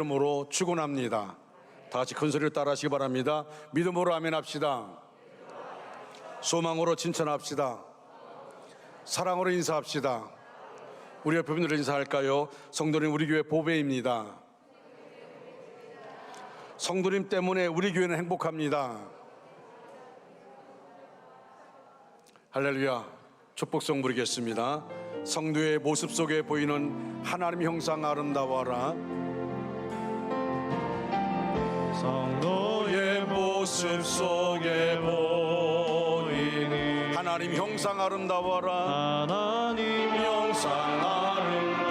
믿음으로 축원합니다. 다 같이 큰 소리로 따라하시기 바랍니다. 믿음으로 아멘 합시다. 소망으로 칭찬합시다. 사랑으로 인사합시다. 우리 옆에 분들을 인사할까요? 성도님, 우리 교회 보배입니다. 성도님 때문에 우리 교회는 행복합니다. 할렐루야. 축복성 부르겠습니다. 성도의 모습 속에 보이는 하나님 형상 아름다워라. 성도의 모습 속에 보이는 하나님 형상 아름다워라. 하나님 형상 아름다워라.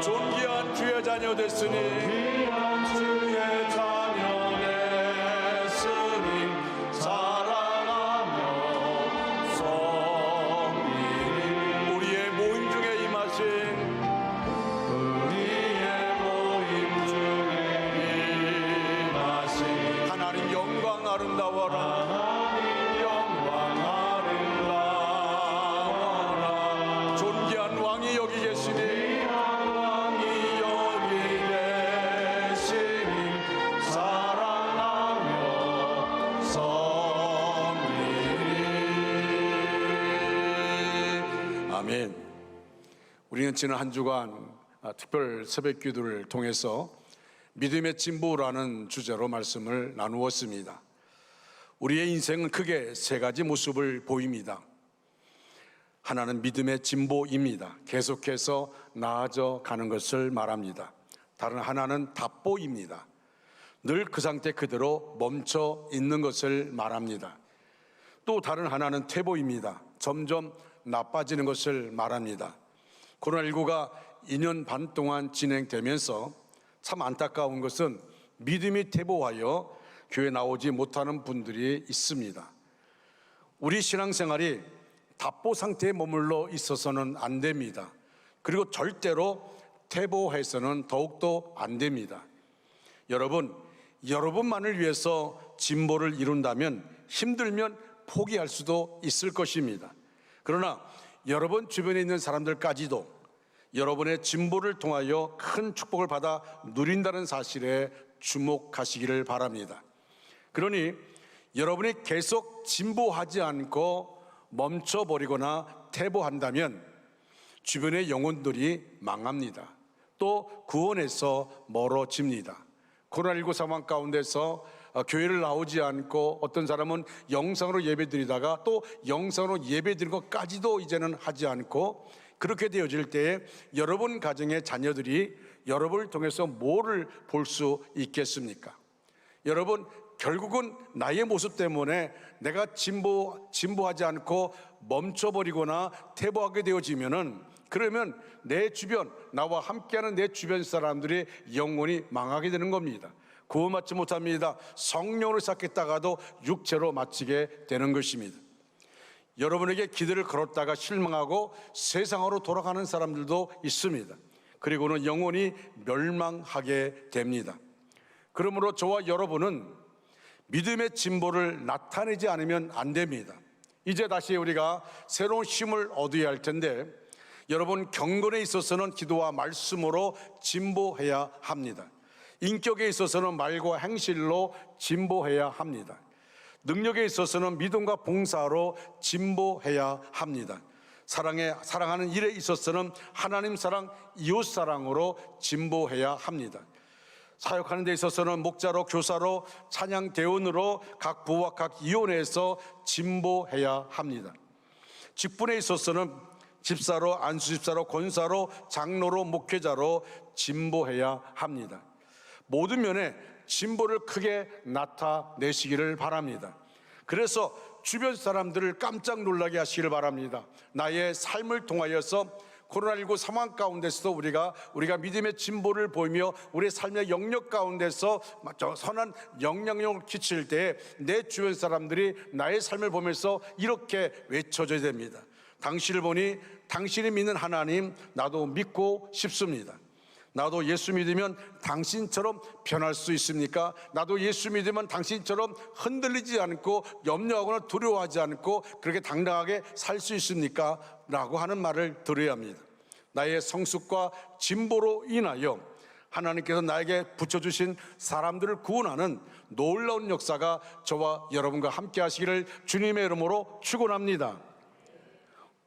존귀한 주의 자녀 됐으니 우리는 지난 한 주간 특별 새벽 기도를 통해서 믿음의 진보라는 주제로 말씀을 나누었습니다. 우리의 인생은 크게 세 가지 모습을 보입니다. 하나는 믿음의 진보입니다. 계속해서 나아져 가는 것을 말합니다. 다른 하나는 답보입니다. 늘 그 상태 그대로 멈춰 있는 것을 말합니다. 또 다른 하나는 퇴보입니다. 점점 나빠지는 것을 말합니다. 코로나19가 2년 반 동안 진행되면서 참 안타까운 것은 믿음이 퇴보하여 교회 나오지 못하는 분들이 있습니다. 우리 신앙생활이 답보 상태에 머물러 있어서는 안 됩니다. 그리고 절대로 퇴보해서는 더욱더 안 됩니다. 여러분만을 위해서 진보를 이룬다면 힘들면 포기할 수도 있을 것입니다. 그러나 여러분 주변에 있는 사람들까지도 여러분의 진보를 통하여 큰 축복을 받아 누린다는 사실에 주목하시기를 바랍니다. 그러니 여러분이 계속 진보하지 않고 멈춰버리거나 퇴보한다면 주변의 영혼들이 망합니다. 또 구원에서 멀어집니다. 코로나19 상황 가운데서 교회를 나오지 않고 어떤 사람은 영상으로 예배드리다가 또 영상으로 예배드리는 것까지도 이제는 하지 않고 그렇게 되어질 때에 여러분 가정의 자녀들이 여러분을 통해서 뭐를 볼 수 있겠습니까? 여러분, 결국은 나의 모습 때문에 내가 진보하지 않고 멈춰버리거나 퇴보하게 되어지면은 그러면 내 주변, 나와 함께하는 내 주변 사람들의 영혼이 망하게 되는 겁니다. 구원 받지 못합니다. 성령으로 시작했다가도 육체로 마치게 되는 것입니다. 여러분에게 기도를 걸었다가 실망하고 세상으로 돌아가는 사람들도 있습니다. 그리고는 영혼이 멸망하게 됩니다. 그러므로 저와 여러분은 믿음의 진보를 나타내지 않으면 안 됩니다. 이제 다시 우리가 새로운 힘을 얻어야 할 텐데 여러분, 경건에 있어서는 기도와 말씀으로 진보해야 합니다. 인격에 있어서는 말과 행실로 진보해야 합니다. 능력에 있어서는 믿음과 봉사로 진보해야 합니다. 사랑하는 일에 있어서는 하나님 사랑, 이웃 사랑으로 진보해야 합니다. 사역하는 데 있어서는 목자로, 교사로, 찬양 대원으로 각 부와 각 이원에서 진보해야 합니다. 직분에 있어서는 집사로, 안수집사로, 권사로, 장로로, 목회자로 진보해야 합니다. 모든 면에 진보를 크게 나타내시기를 바랍니다. 그래서 주변 사람들을 깜짝 놀라게 하시기를 바랍니다. 나의 삶을 통하여서 코로나19 상황 가운데서도 우리가 믿음의 진보를 보이며 우리의 삶의 영역 가운데서 선한 영향력을 끼칠 때 내 주변 사람들이 나의 삶을 보면서 이렇게 외쳐줘야 됩니다. 당신을 보니 당신이 믿는 하나님 나도 믿고 싶습니다. 나도 예수 믿으면 당신처럼 변할 수 있습니까? 나도 예수 믿으면 당신처럼 흔들리지 않고 염려하거나 두려워하지 않고 그렇게 당당하게 살 수 있습니까? 라고 하는 말을 들어야 합니다. 나의 성숙과 진보로 인하여 하나님께서 나에게 붙여주신 사람들을 구원하는 놀라운 역사가 저와 여러분과 함께 하시기를 주님의 이름으로 축원합니다.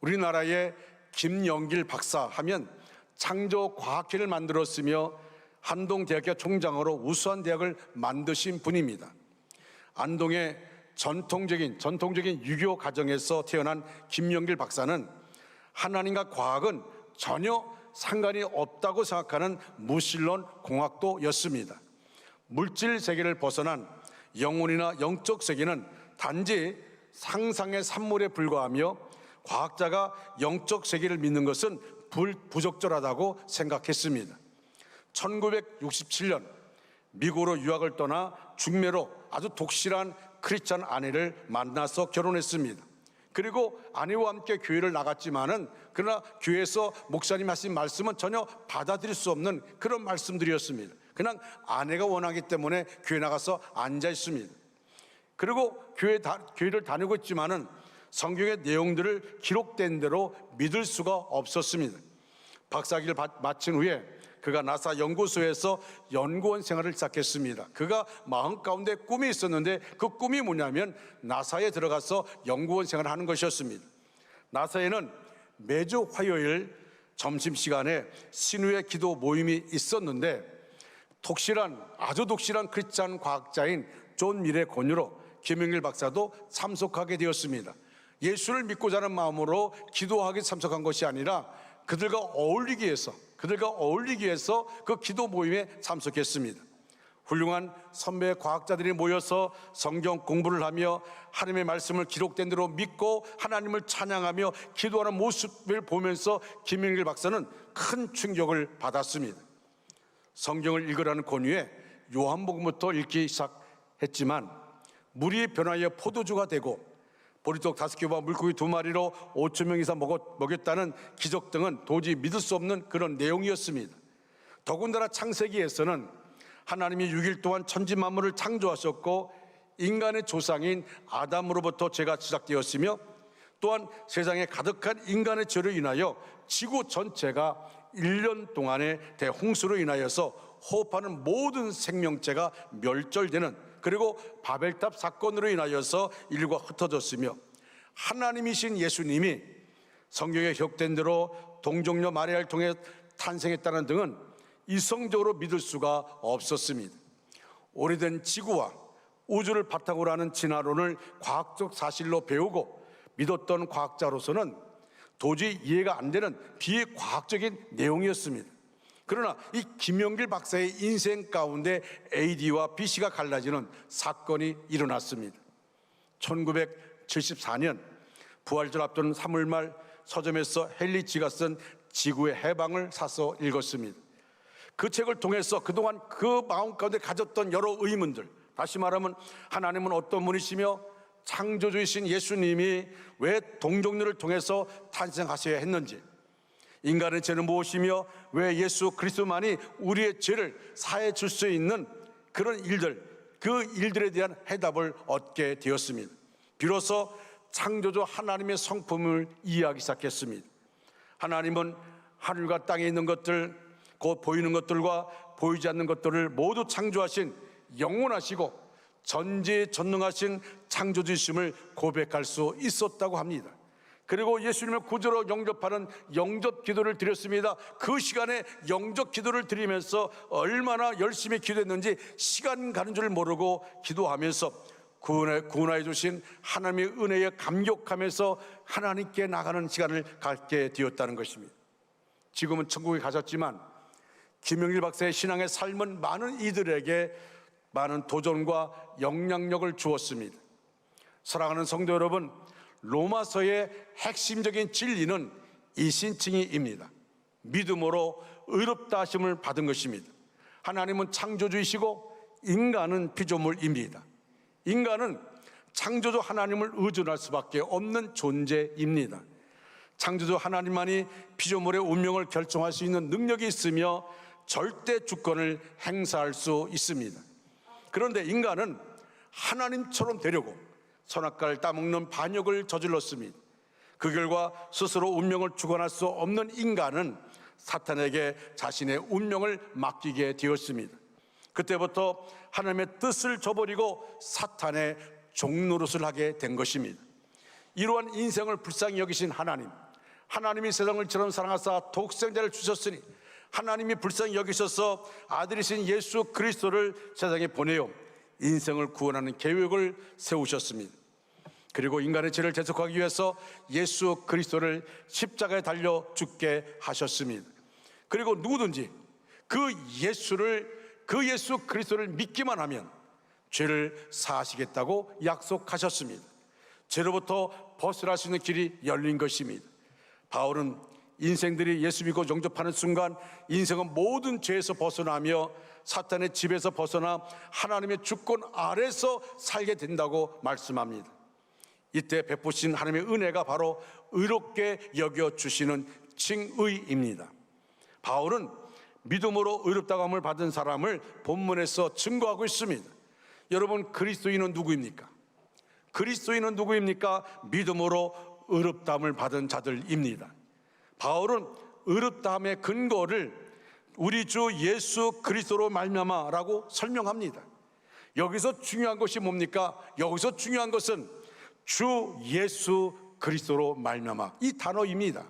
우리나라의 김영길 박사 하면 창조과학회를 만들었으며 한동대학교 총장으로 우수한 대학을 만드신 분입니다. 안동의 전통적인 유교 가정에서 태어난 김영길 박사는 하나님과 과학은 전혀 상관이 없다고 생각하는 무신론 공학도였습니다. 물질 세계를 벗어난 영혼이나 영적 세계는 단지 상상의 산물에 불과하며 과학자가 영적 세계를 믿는 것은 부적절하다고 생각했습니다. 1967년 미국으로 유학을 떠나 중매로 아주 독실한 크리스찬 아내를 만나서 결혼했습니다. 그리고 아내와 함께 교회를 나갔지만은 그러나 교회에서 목사님 하신 말씀은 전혀 받아들일 수 없는 그런 말씀들이었습니다. 그냥 아내가 원하기 때문에 교회 나가서 앉아 있습니다. 그리고 교회를 다니고 있지만은 성경의 내용들을 기록된 대로 믿을 수가 없었습니다. 박사학위를 마친 후에 그가 나사 연구소에서 연구원 생활을 시작했습니다. 그가 마음 가운데 꿈이 있었는데 그 꿈이 뭐냐면 나사에 들어가서 연구원 생활을 하는 것이었습니다. 나사에는 매주 화요일 점심시간에 신우의 기도 모임이 있었는데 아주 독실한 크리스찬 과학자인 존 밀의 권유로 김영길 박사도 참석하게 되었습니다. 예수를 믿고자 하는 마음으로 기도하기 참석한 것이 아니라 그들과 어울리기 위해서 그 기도 모임에 참석했습니다. 훌륭한 선배 과학자들이 모여서 성경 공부를 하며 하나님의 말씀을 기록된 대로 믿고 하나님을 찬양하며 기도하는 모습을 보면서 김영길 박사는 큰 충격을 받았습니다. 성경을 읽으라는 권유에 요한복음부터 읽기 시작했지만 물이 변하여 포도주가 되고 보리떡 5개와 물고기 2마리로 5,000명 이상 먹였다는 기적 등은 도저히 믿을 수 없는 그런 내용이었습니다. 더군다나 창세기에서는 하나님이 6일 동안 천지 만물을 창조하셨고 인간의 조상인 아담으로부터 죄가 시작되었으며 또한 세상에 가득한 인간의 죄로 인하여 지구 전체가 1년 동안의 대홍수로 인하여서 호흡하는 모든 생명체가 멸절되는, 그리고 바벨탑 사건으로 인하여서 인류가 흩어졌으며 하나님이신 예수님이 성경에 기록된 대로 동정녀 마리아를 통해 탄생했다는 등은 이성적으로 믿을 수가 없었습니다. 오래된 지구와 우주를 바탕으로 하는 진화론을 과학적 사실로 배우고 믿었던 과학자로서는 도저히 이해가 안 되는 비과학적인 내용이었습니다. 그러나 이 김영길 박사의 인생 가운데 AD와 BC가 갈라지는 사건이 일어났습니다. 1974년 부활절 앞두는 3월 말 서점에서 헨리치가 쓴 지구의 해방을 사서 읽었습니다. 그 책을 통해서 그동안 그 마음 가운데 가졌던 여러 의문들, 다시 말하면 하나님은 어떤 분이시며 창조주이신 예수님이 왜 동정녀를 통해서 탄생하셔야 했는지, 인간의 죄는 무엇이며 왜 예수 그리스도만이 우리의 죄를 사해 줄 수 있는 그런 일들, 그 일들에 대한 해답을 얻게 되었습니다. 비로소 창조주 하나님의 성품을 이해하기 시작했습니다. 하나님은 하늘과 땅에 있는 것들, 곧 보이는 것들과 보이지 않는 것들을 모두 창조하신 영원하시고 전지전능하신 창조주이심을 고백할 수 있었다고 합니다. 그리고 예수님을 구주로 영접하는 영접 기도를 드렸습니다. 그 시간에 영접 기도를 드리면서 얼마나 열심히 기도했는지 시간 가는 줄 모르고 기도하면서 구원해 주신 하나님의 은혜에 감격하면서 하나님께 나가는 시간을 갖게 되었다는 것입니다. 지금은 천국에 가셨지만 김영길 박사의 신앙의 삶은 많은 이들에게 많은 도전과 영향력을 주었습니다. 사랑하는 성도 여러분, 로마서의 핵심적인 진리는 이 신칭의입니다. 믿음으로 의롭다 하심을 받은 것입니다. 하나님은 창조주이시고 인간은 피조물입니다. 인간은 창조주 하나님을 의존할 수밖에 없는 존재입니다. 창조주 하나님만이 피조물의 운명을 결정할 수 있는 능력이 있으며 절대 주권을 행사할 수 있습니다. 그런데 인간은 하나님처럼 되려고 선악과를 따먹는 반역을 저질렀습니다. 그 결과 스스로 운명을 주관할 수 없는 인간은 사탄에게 자신의 운명을 맡기게 되었습니다. 그때부터 하나님의 뜻을 저버리고 사탄의 종노릇을 하게 된 것입니다. 이러한 인생을 불쌍히 여기신 하나님이 세상을 이처럼 사랑하사 독생자를 주셨으니 하나님이 불쌍히 여기셔서 아들이신 예수 그리스도를 세상에 보내어 인생을 구원하는 계획을 세우셨습니다. 그리고 인간의 죄를 대속하기 위해서 예수 그리스도를 십자가에 달려 죽게 하셨습니다. 그리고 누구든지 그 예수 그리스도를 믿기만 하면 죄를 사하시겠다고 약속하셨습니다. 죄로부터 벗어날 수 있는 길이 열린 것입니다. 바울은 인생들이 예수 믿고 영접하는 순간 인생은 모든 죄에서 벗어나며 사탄의 집에서 벗어나 하나님의 주권 아래서 살게 된다고 말씀합니다. 이때 베푸신 하나님의 은혜가 바로 의롭게 여겨주시는 칭의입니다. 바울은 믿음으로 의롭다고 함을 받은 사람을 본문에서 증거하고 있습니다. 여러분, 그리스도인은 누구입니까? 그리스도인은 누구입니까? 믿음으로 의롭다함을 받은 자들입니다. 바울은 의롭다함의 근거를 우리 주 예수 그리스도로 말미암아라고 설명합니다. 여기서 중요한 것이 뭡니까? 여기서 중요한 것은 주 예수 그리스도로 말미암아, 이 단어입니다.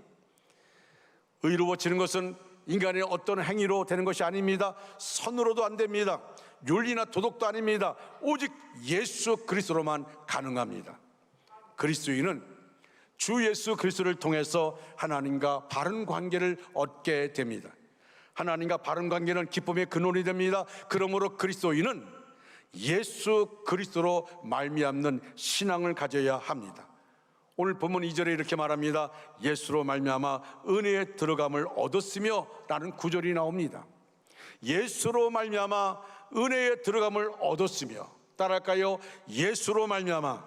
의로워지는 것은 인간의 어떤 행위로 되는 것이 아닙니다. 선으로도 안 됩니다. 윤리나 도덕도 아닙니다. 오직 예수 그리스도로만 가능합니다. 그리스도인은 주 예수 그리스도를 통해서 하나님과 바른 관계를 얻게 됩니다. 하나님과 바른 관계는 기쁨의 근원이 됩니다. 그러므로 그리스도인은 예수 그리스도로 말미암는 신앙을 가져야 합니다. 오늘 본문 2절에 이렇게 말합니다. 예수로 말미암아 은혜에 들어감을 얻었으며 라는 구절이 나옵니다. 예수로 말미암아 은혜에 들어감을 얻었으며, 따라할까요? 예수로 말미암아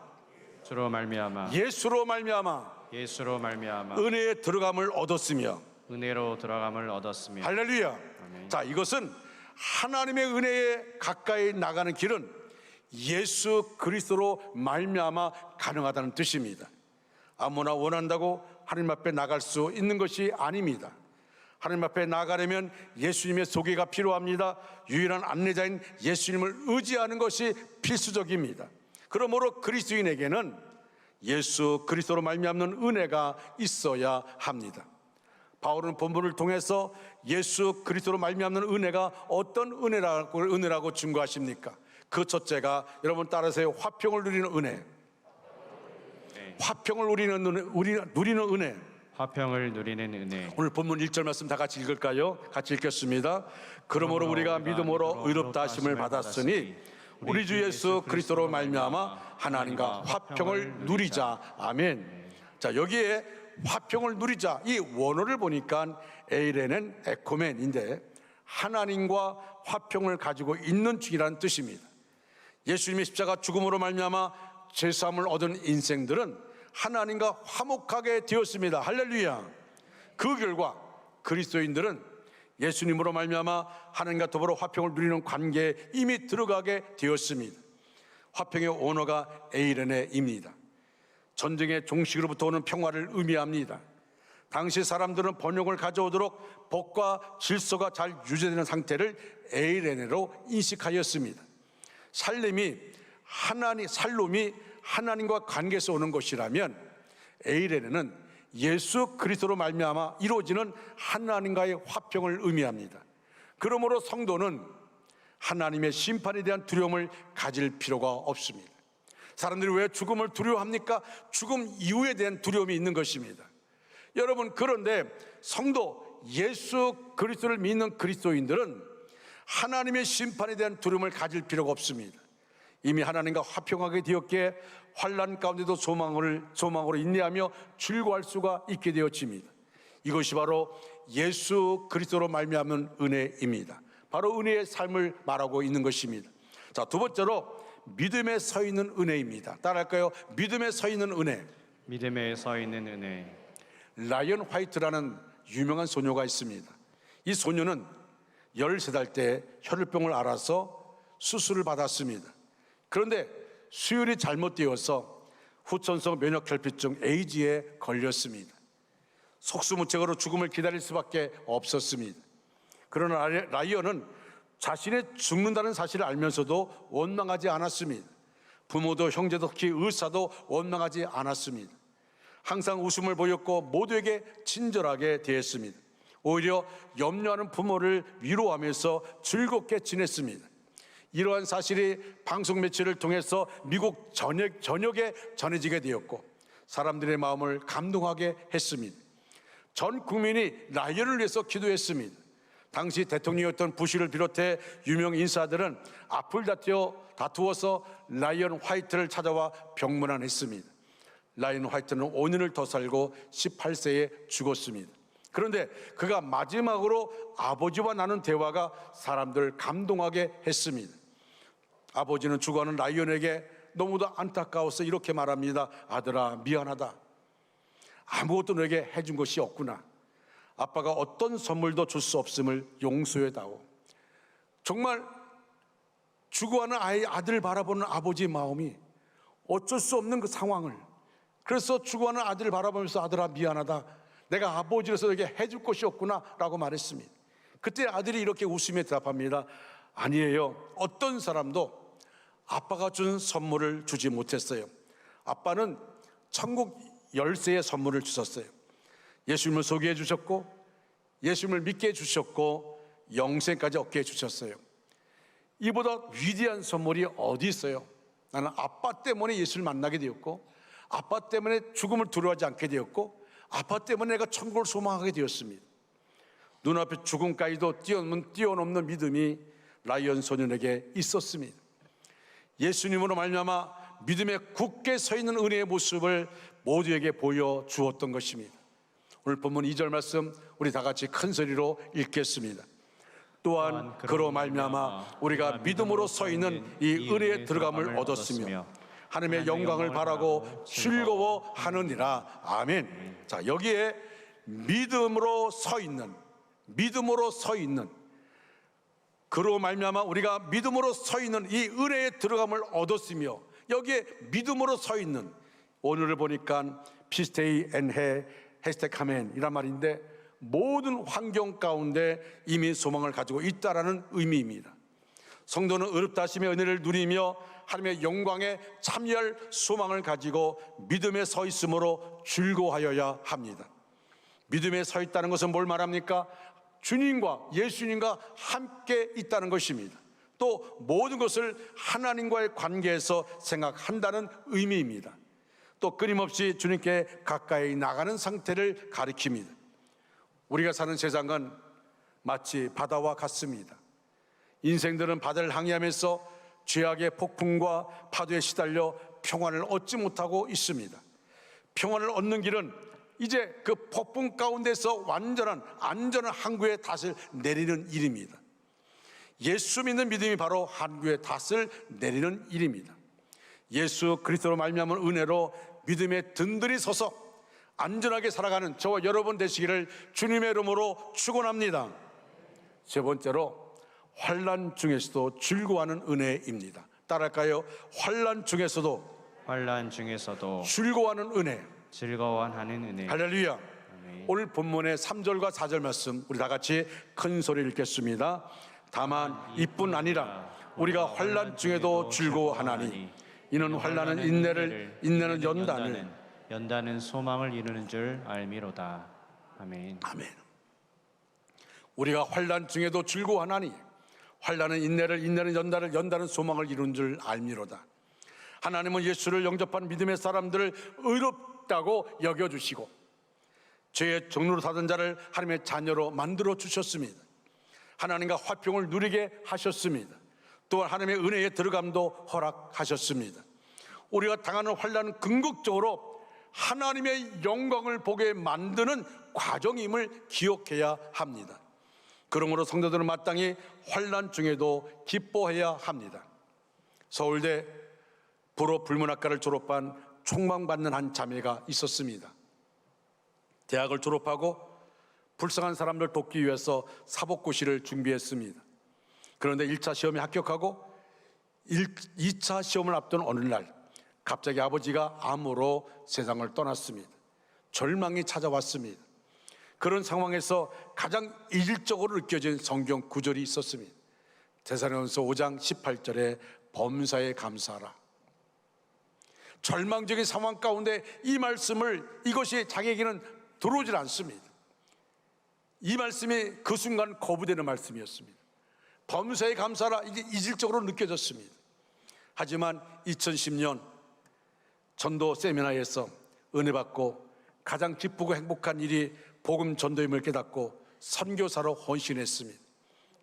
은혜에 들어감을 얻었으며, 은혜로 들어감을 얻었으며. 할렐루야. 아멘. 자, 이것은 하나님의 은혜에 가까이 나가는 길은 예수 그리스도로 말미암아 가능하다는 뜻입니다. 아무나 원한다고 하나님 앞에 나갈 수 있는 것이 아닙니다. 하나님 앞에 나가려면 예수님의 소개가 필요합니다. 유일한 안내자인 예수님을 의지하는 것이 필수적입니다. 그러므로 그리스도인에게는 예수 그리스도로 말미암는 은혜가 있어야 합니다. 바울은 본문을 통해서 예수 그리스도로 말미암는 은혜가 어떤 은혜라고 증거하십니까? 그 첫째가, 여러분 따라하세요. 화평을 누리는 은혜. 화평을 누리는 은혜. 화평을 누리는 은혜. 오늘 본문 1절 말씀 다 같이 읽을까요? 같이 읽겠습니다. 그러므로 우리가 믿음으로 의롭다 하심을 받았으니 우리 주 예수 그리스도로 말미암아 하나님과 화평을 누리자. 아멘. 자, 여기에 화평을 누리자, 이 원어를 보니까 에이레는 에코멘인데 하나님과 화평을 가지고 있는 중이라는 뜻입니다. 예수님의 십자가 죽음으로 말미암아 죄사함을 얻은 인생들은 하나님과 화목하게 되었습니다. 할렐루야. 그 결과 그리스도인들은 예수님으로 말미암아 하나님과 더불어 화평을 누리는 관계에 이미 들어가게 되었습니다. 화평의 언어가 에이레네입니다. 전쟁의 종식으로부터 오는 평화를 의미합니다. 당시 사람들은 번영을 가져오도록 법과 질서가 잘 유지되는 상태를 에이레네로 인식하였습니다. 살롬이 하나님과 관계에서 오는 것이라면 에이레네는 예수 그리스도로 말미암아 이루어지는 하나님과의 화평을 의미합니다. 그러므로 성도는 하나님의 심판에 대한 두려움을 가질 필요가 없습니다. 사람들이 왜 죽음을 두려워합니까? 죽음 이후에 대한 두려움이 있는 것입니다. 여러분, 그런데 성도, 예수 그리스도를 믿는 그리스도인들은 하나님의 심판에 대한 두려움을 가질 필요가 없습니다. 이미 하나님과 화평하게 되었기에 환난 가운데도 소망으로 인내하며 즐거워할 수가 있게 되었습니다. 이것이 바로 예수 그리스도로 말미암은 은혜입니다. 바로 은혜의 삶을 말하고 있는 것입니다. 자, 두 번째로 믿음에 서 있는 은혜입니다. 따라할까요? 믿음에 서 있는 은혜. 믿음에 서 있는 은혜. 라이언 화이트라는 유명한 소녀가 있습니다. 이 소녀는 13살 때 혈류병을 앓아서 수술을 받았습니다. 그런데 수혈이 잘못되어서 후천성 면역결핍증 에이즈에 걸렸습니다. 속수무책으로 죽음을 기다릴 수밖에 없었습니다. 그러나 라이언은 자신의 죽는다는 사실을 알면서도 원망하지 않았습니다. 부모도 형제도 특히 의사도 원망하지 않았습니다. 항상 웃음을 보였고 모두에게 친절하게 대했습니다. 오히려 염려하는 부모를 위로하면서 즐겁게 지냈습니다. 이러한 사실이 방송 매체를 통해서 미국 전역에 전해지게 되었고 사람들의 마음을 감동하게 했습니다. 전 국민이 라이언을 위해서 기도했습니다. 당시 대통령이었던 부시를 비롯해 유명 인사들은 앞을 다투어서 라이언 화이트를 찾아와 병문안했습니다. 라이언 화이트는 5년을 더 살고 18세에 죽었습니다. 그런데 그가 마지막으로 아버지와 나눈 대화가 사람들을 감동하게 했습니다. 아버지는 죽어가는 라이언에게 너무도 안타까워서 이렇게 말합니다. 아들아, 미안하다. 아무것도 너에게 해준 것이 없구나. 아빠가 어떤 선물도 줄 수 없음을 용서해다오. 정말 죽어가는 아들을 바라보는 아버지의 마음이 어쩔 수 없는 그 상황을, 그래서 죽어가는 아들을 바라보면서 아들아 미안하다, 내가 아버지로서 너에게 해줄 것이 없구나 라고 말했습니다. 그때 아들이 이렇게 웃으며 대답합니다. 아니에요. 어떤 사람도 아빠가 준 선물을 주지 못했어요. 아빠는 천국 열쇠의 선물을 주셨어요. 예수님을 소개해 주셨고 예수님을 믿게 해주셨고 영생까지 얻게 해주셨어요. 이보다 위대한 선물이 어디 있어요? 나는 아빠 때문에 예수를 만나게 되었고 아빠 때문에 죽음을 두려워하지 않게 되었고 아빠 때문에 내가 천국을 소망하게 되었습니다. 눈앞에 죽음까지도 뛰어넘는 믿음이 라이언 소년에게 있었습니다. 예수님으로 말미암아 믿음에 굳게 서 있는 은혜의 모습을 모두에게 보여주었던 것입니다. 오늘 본문 2절 말씀 우리 다 같이 큰 소리로 읽겠습니다. 또한 그로 말미암아 우리가 믿음으로 서 있는 이 은혜에 들어감을 얻었으며 하나님의 영광을 바라고 즐거워하느니라. 아멘. 자, 여기에 믿음으로 서 있는 그로 말미암아 우리가 믿음으로 서 있는 이 은혜에 들어감을 얻었으며, 여기에 믿음으로 서 있는, 오늘을 보니까 피스테이 엔해 해시태카멘 이란 말인데 모든 환경 가운데 이미 소망을 가지고 있다라는 의미입니다. 성도는 의롭다 하심의 은혜를 누리며 하나님의 영광에 참여할 소망을 가지고 믿음에 서 있음으로 즐거워하여야 합니다. 믿음에 서 있다는 것은 뭘 말합니까? 주님과 예수님과 함께 있다는 것입니다. 또 모든 것을 하나님과의 관계에서 생각한다는 의미입니다. 또 끊임없이 주님께 가까이 나가는 상태를 가리킵니다. 우리가 사는 세상은 마치 바다와 같습니다. 인생들은 바다를 항해하면서 죄악의 폭풍과 파도에 시달려 평안을 얻지 못하고 있습니다. 평안을 얻는 길은 이제 그 폭풍 가운데서 완전한 안전한 항구의 닷을 내리는 일입니다. 예수 믿는 믿음이 바로 항구의 닷을 내리는 일입니다. 예수 그리스도로 말미암은 은혜로 믿음에 든든히 서서 안전하게 살아가는 저와 여러분 되시기를 주님의 이름으로 축원합니다. 세 번째로 환난 중에서도 즐거워하는 은혜입니다. 따라할까요? 환난 중에서도 즐거워하는 은혜. 즐거워하는 은혜. 할렐루야. 아멘. 오늘 본문의 3절과 4절 말씀 우리 다 같이 큰 소리를 읽겠습니다. 다만 이뿐 아니라 우리가 환난 중에도 즐거워하나니 이는 환난은 인내를, 인내는 연단을, 소망을 이루는 줄 알미로다. 아멘. 아멘. 우리가 환난 중에도 즐거워하나니 환난은 인내를, 인내는 연단을, 연단은 소망을 이루는 줄 알미로다. 하나님은 예수를 영접한 믿음의 사람들을 의롭다고 여겨주시고 죄의 종로로 사던 자를 하나님의 자녀로 만들어 주셨습니다. 하나님과 화평을 누리게 하셨습니다. 또한 하나님의 은혜에 들어감도 허락하셨습니다. 우리가 당하는 환난은 궁극적으로 하나님의 영광을 보게 만드는 과정임을 기억해야 합니다. 그러므로 성도들은 마땅히 환난 중에도 기뻐해야 합니다. 서울대 불어불문학과를 졸업한 촉망받는 한 자매가 있었습니다. 대학을 졸업하고 불쌍한 사람들 돕기 위해서 사법고시를 준비했습니다. 그런데 1차 시험에 합격하고 2차 시험을 앞둔 어느 날 갑자기 아버지가 암으로 세상을 떠났습니다. 절망이 찾아왔습니다. 그런 상황에서 가장 이질적으로 느껴진 성경 구절이 있었습니다. 데살로니가서 5장 18절에 범사에 감사하라. 절망적인 상황 가운데 이 말씀을, 이것이 자기에게는 들어오질 않습니다. 이 말씀이 그 순간 거부되는 말씀이었습니다. 범사에 감사하라, 이게 이질적으로 느껴졌습니다. 하지만 2010년 전도 세미나에서 은혜 받고 가장 기쁘고 행복한 일이 복음 전도임을 깨닫고 선교사로 헌신했습니다.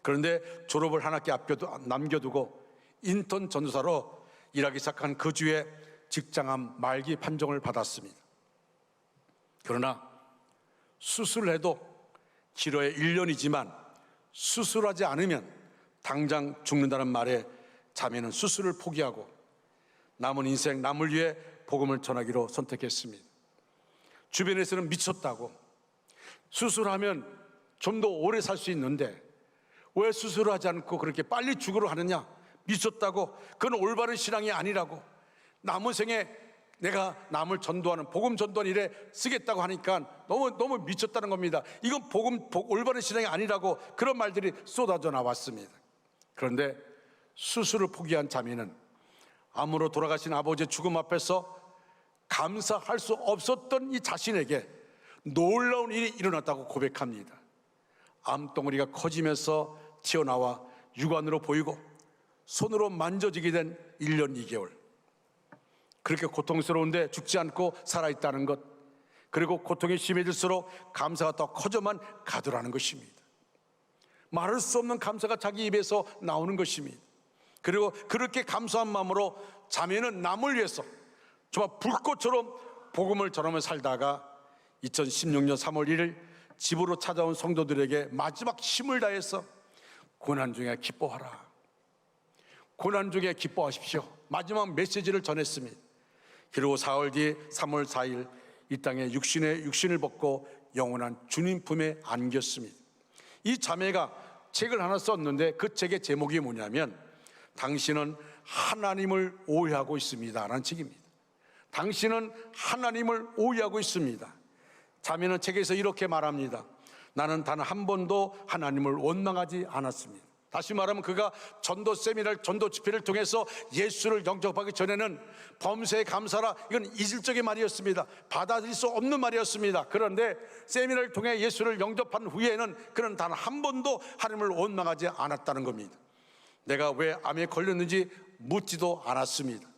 그런데 졸업을 한 학기 앞에도 남겨두고 인턴 전도사로 일하기 시작한 그 주에 직장암 말기 판정을 받았습니다. 그러나 수술을 해도 치료에 1년이지만 수술하지 않으면 당장 죽는다는 말에 자매는 수술을 포기하고 남은 인생, 남을 위해 복음을 전하기로 선택했습니다. 주변에서는 미쳤다고, 수술하면 좀 더 오래 살 수 있는데 왜 수술을 하지 않고 그렇게 빨리 죽으러 하느냐, 미쳤다고, 그건 올바른 신앙이 아니라고, 남은 생에 내가 남을 전도하는, 복음 전도하는 일에 쓰겠다고 하니까 너무 미쳤다는 겁니다. 이건 올바른 신앙이 아니라고, 그런 말들이 쏟아져 나왔습니다. 그런데 수술을 포기한 자매는 암으로 돌아가신 아버지의 죽음 앞에서 감사할 수 없었던 이 자신에게 놀라운 일이 일어났다고 고백합니다. 암덩어리가 커지면서 튀어나와 육안으로 보이고 손으로 만져지게 된 1년 2개월. 그렇게 고통스러운데 죽지 않고 살아있다는 것, 그리고 고통이 심해질수록 감사가 더 커져만 가더라는 것입니다. 말할 수 없는 감사가 자기 입에서 나오는 것입니다. 그리고 그렇게 감사한 마음으로 자매는 남을 위해서 정말 불꽃처럼 복음을 전하며 살다가 2016년 3월 1일 집으로 찾아온 성도들에게 마지막 힘을 다해서 고난 중에 기뻐하라, 고난 중에 기뻐하십시오, 마지막 메시지를 전했습니다. 그리고 4월 뒤 3월 4일 이 땅에 육신을 벗고 영원한 주님 품에 안겼습니다. 이 자매가 책을 하나 썼는데 그 책의 제목이 뭐냐면 당신은 하나님을 오해하고 있습니다 라는 책입니다. 당신은 하나님을 오해하고 있습니다. 자매는 책에서 이렇게 말합니다. 나는 단 한 번도 하나님을 원망하지 않았습니다. 다시 말하면 그가 전도 세미나를, 전도 집회를 통해서 예수를 영접하기 전에는 범사에 감사라, 이건 이질적인 말이었습니다. 받아들일 수 없는 말이었습니다. 그런데 세미나를 통해 예수를 영접한 후에는 그는 단 한 번도 하나님을 원망하지 않았다는 겁니다. 내가 왜 암에 걸렸는지 묻지도 않았습니다.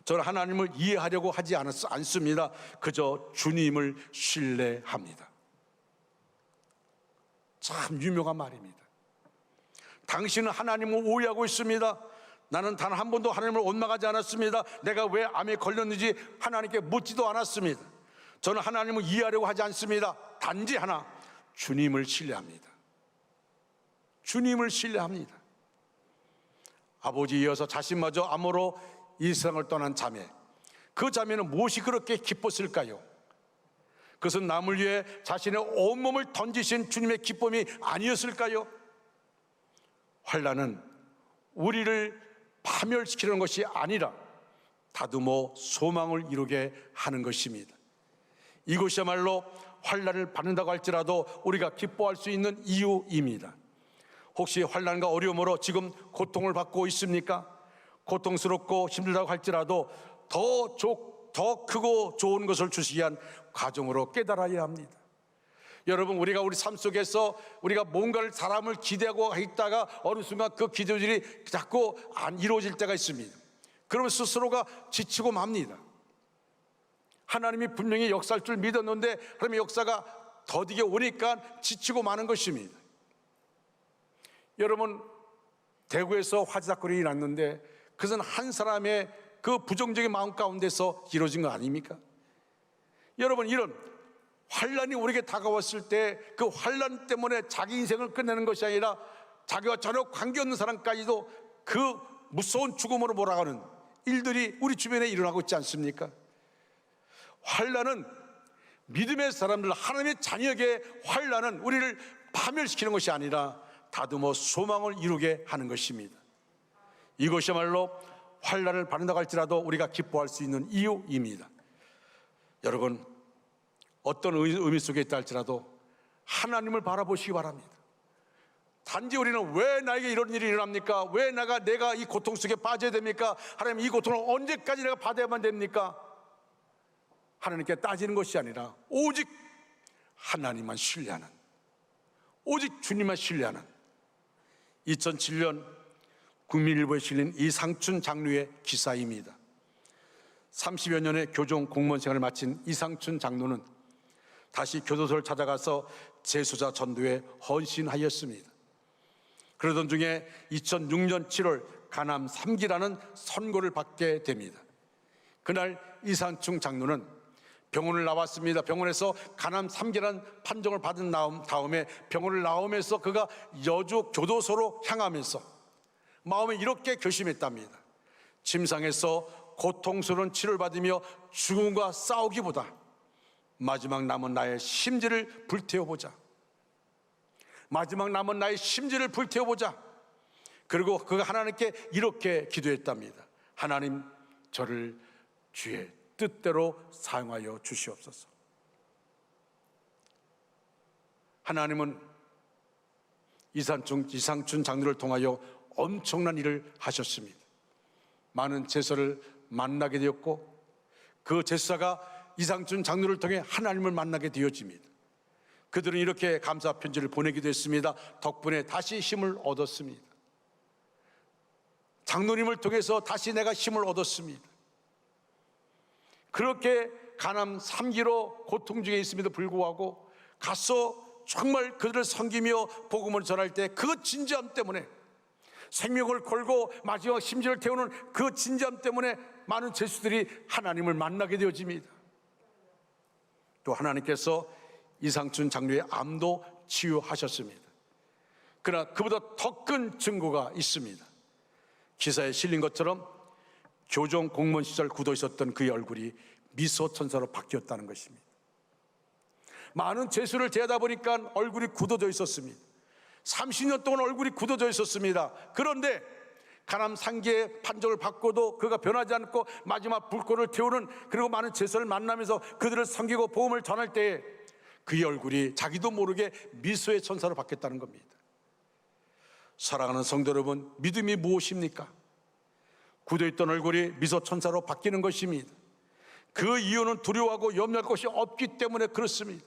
저는 하나님을 이해하려고 하지 않습니다. 그저 주님을 신뢰합니다. 참 유명한 말입니다. 당신은 하나님을 오해하고 있습니다. 나는 단 한 번도 하나님을 원망하지 않았습니다. 내가 왜 암에 걸렸는지 하나님께 묻지도 않았습니다. 저는 하나님을 이해하려고 하지 않습니다. 단지 하나, 주님을 신뢰합니다. 주님을 신뢰합니다. 아버지 이어서 자신마저 암으로 이 세상을 떠난 자매, 그 자매는 무엇이 그렇게 기뻤을까요? 그것은 남을 위해 자신의 온몸을 던지신 주님의 기쁨이 아니었을까요? 환난은 우리를 파멸시키는 것이 아니라 다듬어 소망을 이루게 하는 것입니다. 이것이야말로 환난을 받는다고 할지라도 우리가 기뻐할 수 있는 이유입니다. 혹시 환난과 어려움으로 지금 고통을 받고 있습니까? 고통스럽고 힘들다고 할지라도 더 크고 좋은 것을 주시기 위한 과정으로 깨달아야 합니다. 여러분, 우리가 우리 삶 속에서 우리가 뭔가를, 사람을 기대하고 있다가 어느 순간 그 기도들이 자꾸 안 이루어질 때가 있습니다. 그러면 스스로가 지치고 맙니다. 하나님이 분명히 역사할 줄 믿었는데 하나님의 역사가 더디게 오니까 지치고 마는 것입니다. 여러분, 대구에서 화재 사건이 일어났는데 그것은 한 사람의 그 부정적인 마음 가운데서 이루어진 거 아닙니까? 여러분, 이런 환란이 우리에게 다가왔을 때 그 환란 때문에 자기 인생을 끝내는 것이 아니라 자기와 전혀 관계없는 사람까지도 그 무서운 죽음으로 몰아가는 일들이 우리 주변에 일어나고 있지 않습니까? 환란은 믿음의 사람들, 하나님의 자녀에게 환란은 우리를 파멸시키는 것이 아니라 다듬어 소망을 이루게 하는 것입니다. 이것이야말로 환난을 받는다고 할지라도 우리가 기뻐할 수 있는 이유입니다. 여러분, 어떤 의미 속에 있다 할지라도 하나님을 바라보시기 바랍니다. 단지 우리는 왜 나에게 이런 일이 일어납니까? 왜 내가 이 고통 속에 빠져야 됩니까? 하나님, 이 고통을 언제까지 내가 받아야만 됩니까? 하나님께 따지는 것이 아니라 오직 하나님만 신뢰하는, 오직 주님만 신뢰하는 2007년 국민일보에 실린 이상춘 장로의 기사입니다. 30여 년의 교종 공무원 생활을 마친 이상춘 장로는 다시 교도소를 찾아가서 재수자 전도에 헌신하였습니다. 그러던 중에 2006년 7월 간암 3기라는 선고를 받게 됩니다. 그날 이상춘 장로는 병원을 나왔습니다. 병원에서 간암 3기라는 판정을 받은 다음에 병원을 나오면서 그가 여주 교도소로 향하면서 마음에 이렇게 결심했답니다. 침상에서 고통스러운 치료를 받으며 죽음과 싸우기보다 마지막 남은 나의 심지를 불태워보자. 마지막 남은 나의 심지를 불태워보자. 그리고 그가 하나님께 이렇게 기도했답니다. 하나님, 저를 주의 뜻대로 사용하여 주시옵소서. 하나님은 이상춘 장로를 통하여 엄청난 일을 하셨습니다. 많은 제사를 만나게 되었고 그 제사가 이상춘 장로를 통해 하나님을 만나게 되어집니다. 그들은 이렇게 감사 편지를 보내기도 했습니다. 덕분에 다시 힘을 얻었습니다. 장로님을 통해서 다시 내가 힘을 얻었습니다. 그렇게 간암 3기로 고통 중에 있음에도 불구하고 가서 정말 그들을 섬기며 복음을 전할 때 그 진지함 때문에, 생명을 걸고 마지막 심지를 태우는 그 진지함 때문에 많은 제수들이 하나님을 만나게 되어집니다. 또 하나님께서 이상춘 장로의 암도 치유하셨습니다. 그러나 그보다 더 큰 증거가 있습니다. 기사에 실린 것처럼 교종 공무원 시절 굳어 있었던 그의 얼굴이 미소 천사로 바뀌었다는 것입니다. 많은 제수를 대하다 보니까 얼굴이 굳어져 있었습니다. 30년 동안 얼굴이 굳어져 있었습니다. 그런데 간암 3기의 판정을 받고도 그가 변하지 않고 마지막 불꽃을 태우는, 그리고 많은 제수를 만나면서 그들을 섬기고 복음을 전할 때에 그의 얼굴이 자기도 모르게 미소의 천사로 바뀌었다는 겁니다. 사랑하는 성도 여러분, 믿음이 무엇입니까? 굳어있던 얼굴이 미소 천사로 바뀌는 것입니다. 그 이유는 두려워하고 염려할 것이 없기 때문에 그렇습니다.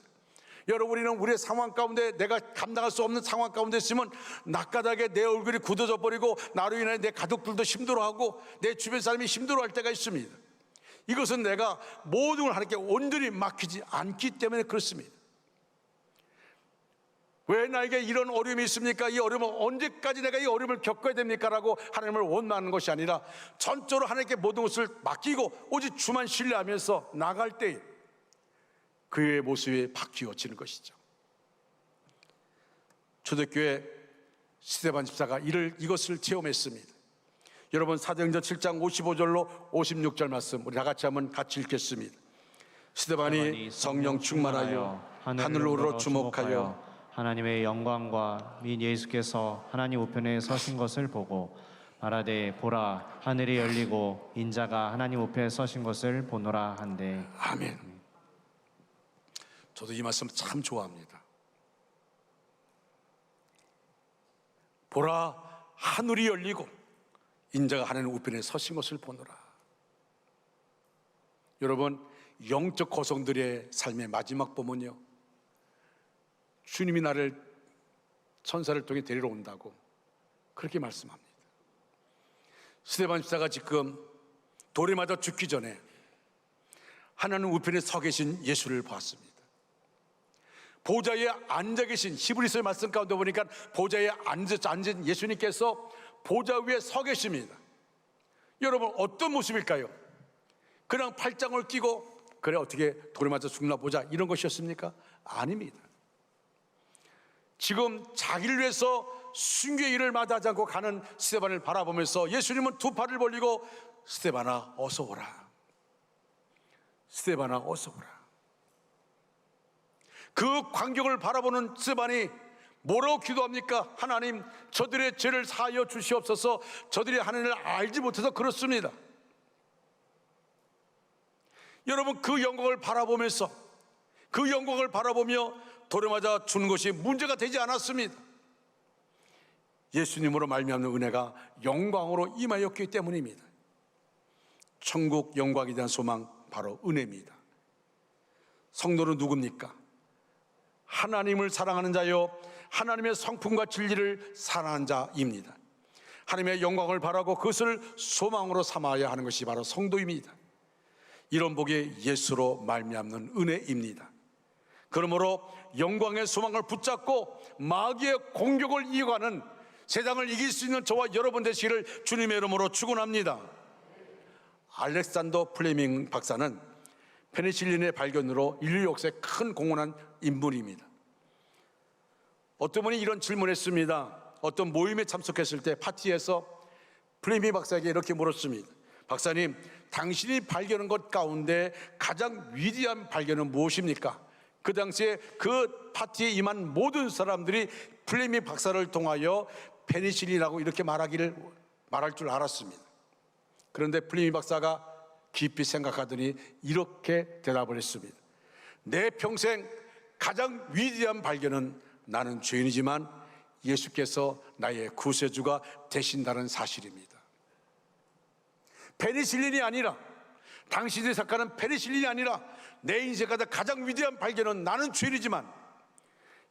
여러분, 우리는 우리의 상황 가운데, 내가 감당할 수 없는 상황 가운데 있으면 낙가닥에 내 얼굴이 굳어져 버리고 나로 인해 내 가족들도 힘들어하고 내 주변 사람이 힘들어할 때가 있습니다. 이것은 내가 모든 걸 하나님께 온전히 맡기지 않기 때문에 그렇습니다. 왜 나에게 이런 어려움이 있습니까? 이 어려움은 언제까지 내가 이 어려움을 겪어야 됩니까? 라고 하나님을 원망하는 것이 아니라 전적으로 하나님께 모든 것을 맡기고 오직 주만 신뢰하면서 나갈 때 그의 모습이 바뀌어지는 것이죠. 초대교회 스데반 집사가 이것을 체험했습니다. 여러분, 사도행전 7장 55절로 56절 말씀 우리 다 같이 한번 같이 읽겠습니다. 스데반이 성령 충만하여 하늘로 주목하여 하나님의 영광과 및 예수께서 하나님 우편에 서신 것을 보고 말하되, 보라, 하늘이 열리고 인자가 하나님 우편에 서신 것을 보노라 한대. 아멘. 저도 이 말씀 참 좋아합니다. 보라, 하늘이 열리고 인자가 하나님 우편에 서신 것을 보노라. 여러분, 영적 고성들의 삶의 마지막 보면요, 주님이 나를 천사를 통해 데리러 온다고 그렇게 말씀합니다. 스데반 집사가 지금 돌에 맞아 죽기 전에 하나님 우편에 서 계신 예수를 보았습니다. 보좌에 앉아 계신, 히브리서의 말씀 가운데 보니까 보좌에 앉은 예수님께서 보좌 위에 서 계십니다. 여러분, 어떤 모습일까요? 그냥 팔짱을 끼고 그래 어떻게 돌에 맞아 죽나 보자 이런 것이었습니까? 아닙니다. 지금 자기를 위해서 순교의 일을 마다하지 않고 가는 스데반을 바라보면서 예수님은 두 팔을 벌리고 스데반아 어서 오라, 스데반아 어서 오라. 그 광경을 바라보는 스데반이 뭐라고 기도합니까? 하나님, 저들의 죄를 사하여 주시옵소서. 저들이 하나님을 알지 못해서 그렇습니다. 여러분, 그 영광을 바라보면서, 그 영광을 바라보며 돌에 맞아 죽는 것이 문제가 되지 않았습니다. 예수님으로 말미암는 은혜가 영광으로 임하였기 때문입니다. 천국 영광에 대한 소망, 바로 은혜입니다. 성도는 누굽니까? 하나님을 사랑하는 자요, 하나님의 성품과 진리를 사랑하는 자입니다. 하나님의 영광을 바라고 그것을 소망으로 삼아야 하는 것이 바로 성도입니다. 이런 복이 예수로 말미암는 은혜입니다. 그러므로 영광의 소망을 붙잡고 마귀의 공격을 이겨가는, 세상을 이길 수 있는 저와 여러분 되시기를 주님의 이름으로 축원합니다. 알렉산더 플레밍 박사는 페니실린의 발견으로 인류 역사에 큰 공헌한 인물입니다. 어떤 분이 이런 질문을 했습니다. 어떤 모임에 참석했을 때 파티에서 플레밍 박사에게 이렇게 물었습니다. 박사님, 당신이 발견한 것 가운데 가장 위대한 발견은 무엇입니까? 그 당시에 그 파티에 임한 모든 사람들이 플레밍 박사를 통하여 페니실린이라고 이렇게 말할 줄 알았습니다. 그런데 플레밍 박사가 깊이 생각하더니 이렇게 대답을 했습니다. 내 평생 가장 위대한 발견은 나는 죄인이지만 예수께서 나의 구세주가 되신다는 사실입니다. 페니실린이 아니라, 당신이 생각하는 페니실린이 아니라, 내 인생 가장 위대한 발견은 나는 죄인이지만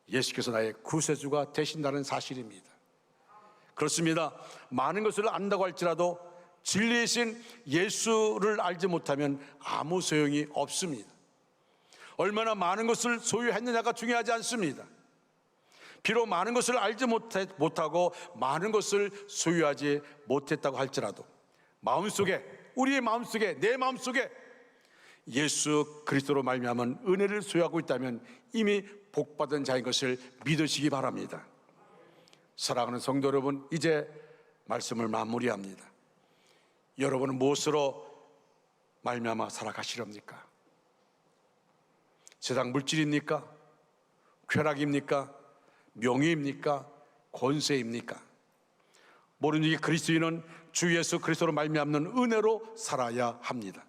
예수께서 나의 구세주가 되신다는 사실입니다. 그렇습니다. 많은 것을 안다고 할지라도 진리이신 예수를 알지 못하면 아무 소용이 없습니다. 얼마나 많은 것을 소유했느냐가 중요하지 않습니다. 비록 많은 것을 알지 못하고 많은 것을 소유하지 못했다고 할지라도 마음속에, 우리의 마음속에, 내 마음속에 예수 그리스도로 말미암은 은혜를 소유하고 있다면 이미 복받은 자인 것을 믿으시기 바랍니다. 사랑하는 성도 여러분, 이제 말씀을 마무리합니다. 여러분은 무엇으로 말미암아 살아가시렵니까? 세상 물질입니까? 쾌락입니까? 명예입니까? 권세입니까? 모르는 그리스도인은 주 예수 그리스도로 말미암는 은혜로 살아야 합니다.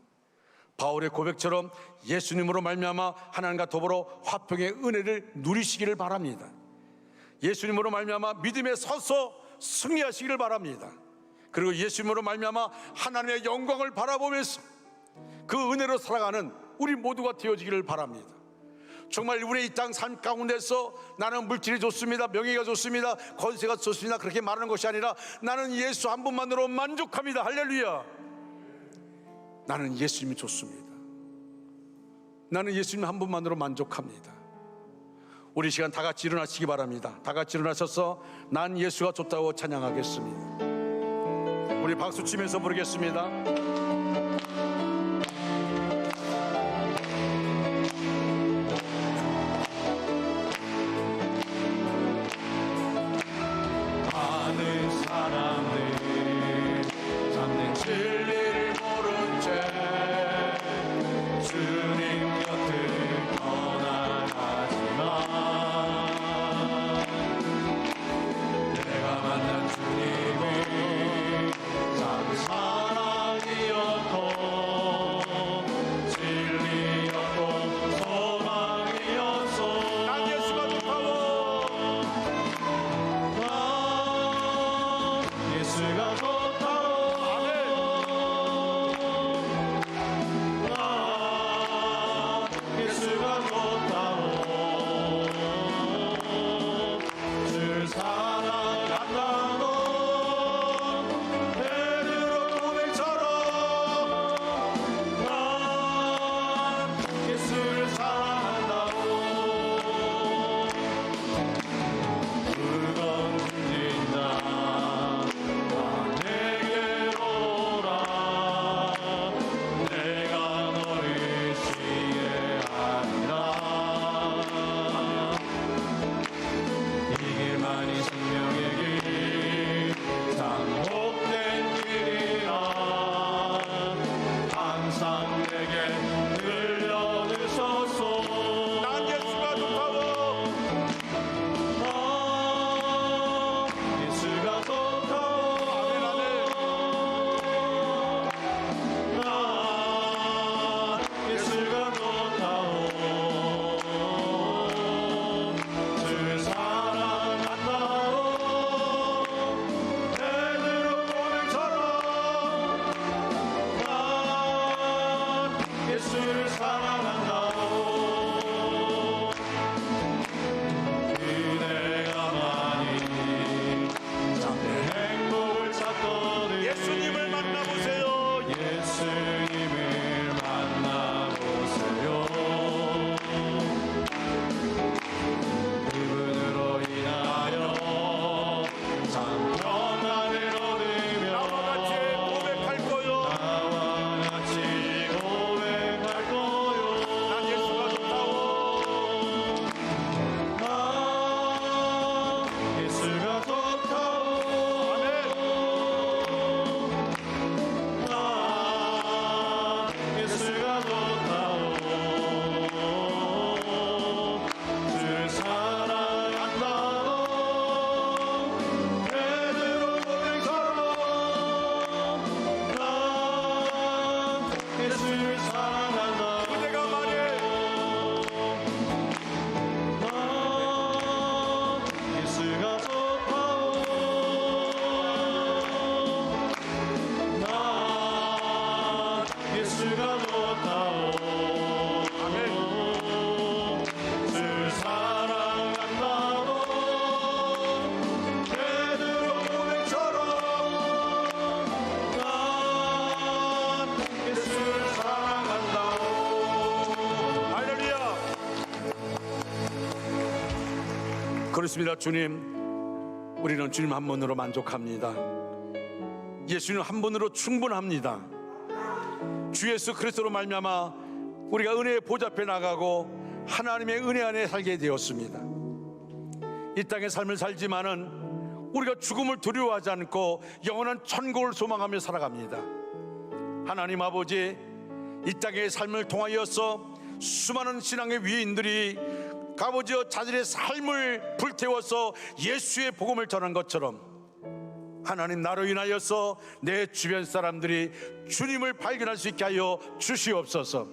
바울의 고백처럼 예수님으로 말미암아 하나님과 더불어 화평의 은혜를 누리시기를 바랍니다. 예수님으로 말미암아 믿음에 서서 승리하시기를 바랍니다. 그리고 예수님으로 말미암아 하나님의 영광을 바라보면서 그 은혜로 살아가는 우리 모두가 되어지기를 바랍니다. 정말 우리의 이 땅 삶 가운데서 나는 물질이 좋습니다, 명예가 좋습니다, 권세가 좋습니다, 그렇게 말하는 것이 아니라 나는 예수 한 분만으로 만족합니다. 할렐루야. 나는 예수님이 좋습니다. 나는 예수님 한 분만으로 만족합니다. 우리 시간 다 같이 일어나시기 바랍니다. 다 같이 일어나셔서 난 예수가 좋다고 찬양하겠습니다. 우리 박수 치면서 부르겠습니다. 많은 사람들 잡는 진리를 모른 채 주님 곁을 떠나가지만 내가 만난 주님은 참 사랑이었고 그렇습니다. 주님, 우리는 주님 한 분으로 만족합니다. 예수님 한 분으로 충분합니다. 주 예수 그리스도로 말미암아 우리가 은혜의 보좌 앞에 나가고 하나님의 은혜 안에 살게 되었습니다. 이 땅의 삶을 살지만은 우리가 죽음을 두려워하지 않고 영원한 천국을 소망하며 살아갑니다. 하나님 아버지, 이 땅의 삶을 통하여서 수많은 신앙의 위인들이 아버지 자들의 삶을 불태워서 예수의 복음을 전한 것처럼 하나님, 나로 인하여서 내 주변 사람들이 주님을 발견할 수 있게 하여 주시옵소서.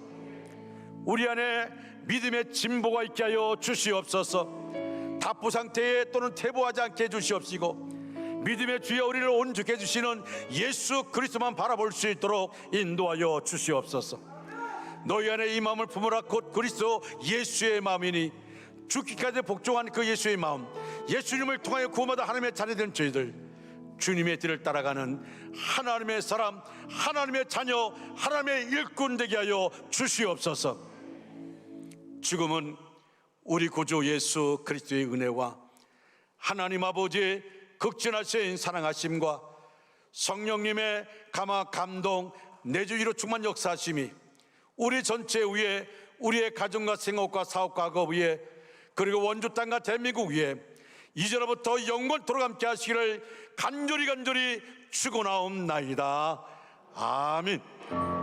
우리 안에 믿음의 진보가 있게 하여 주시옵소서. 답부 상태에 또는 퇴보하지 않게 해주시옵시고, 믿음의 주여 우리를 온전케 해주시는 예수 그리스도만 바라볼 수 있도록 인도하여 주시옵소서. 너희 안에 이 마음을 품으라. 곧 그리스도 예수의 마음이니 죽기까지 복종한 그 예수의 마음, 예수님을 통하여 구원받아 하나님의 자녀된 저희들, 주님의 뒤를 따라가는 하나님의 사람, 하나님의 자녀, 하나님의 일꾼 되게 하여 주시옵소서. 지금은 우리 구주 예수 그리스도의 은혜와 하나님 아버지의 극진하신 사랑하심과 성령님의 감화 감동 내주 위로 충만 역사하심이 우리 전체 위에, 우리의 가정과 생업과 사업과 학업 위에, 그리고 원주 땅과 대한민국 위에 이제로부터 영원토록 함께 하시기를 간절히 축원하옵나이다. 아멘.